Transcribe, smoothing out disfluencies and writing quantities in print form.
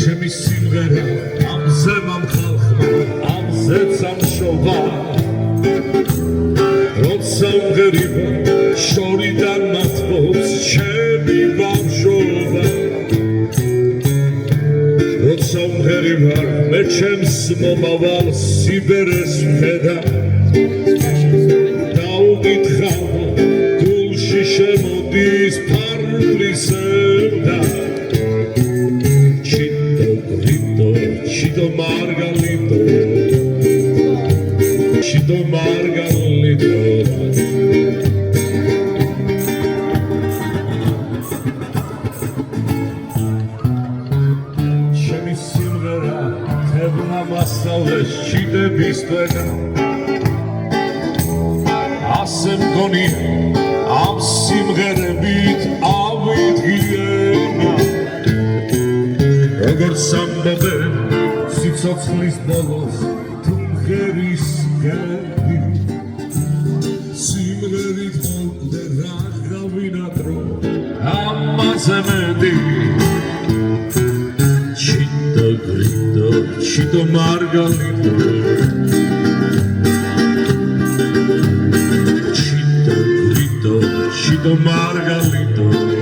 ჩემი სიმღერა ამზე მომხალხმა ამზეც ამშობა როცა მღერიბა შორიდან მათბობს ჩემი ბავშვობა როცა მღერიბა მე ჩემს მომავალ სიბერეს ვხედა დაუკითხავ გულში შემოდის ფარვლისებდა Chito Margalito Chito Margalito Chemi simghera tebna masavles chitebis tvena Ase mgoni am simgherebit avidgiena Როგორც ამბობენ სიცოცხლის ბოლოს თუ მღერის გები სიმღერით მოვკვდე რა გავინატრო ამაზე მეტი ჩიტო გრიტო ჩიტო მარგალიტო ჩიტო გრიტო ჩიტო მარგალიტო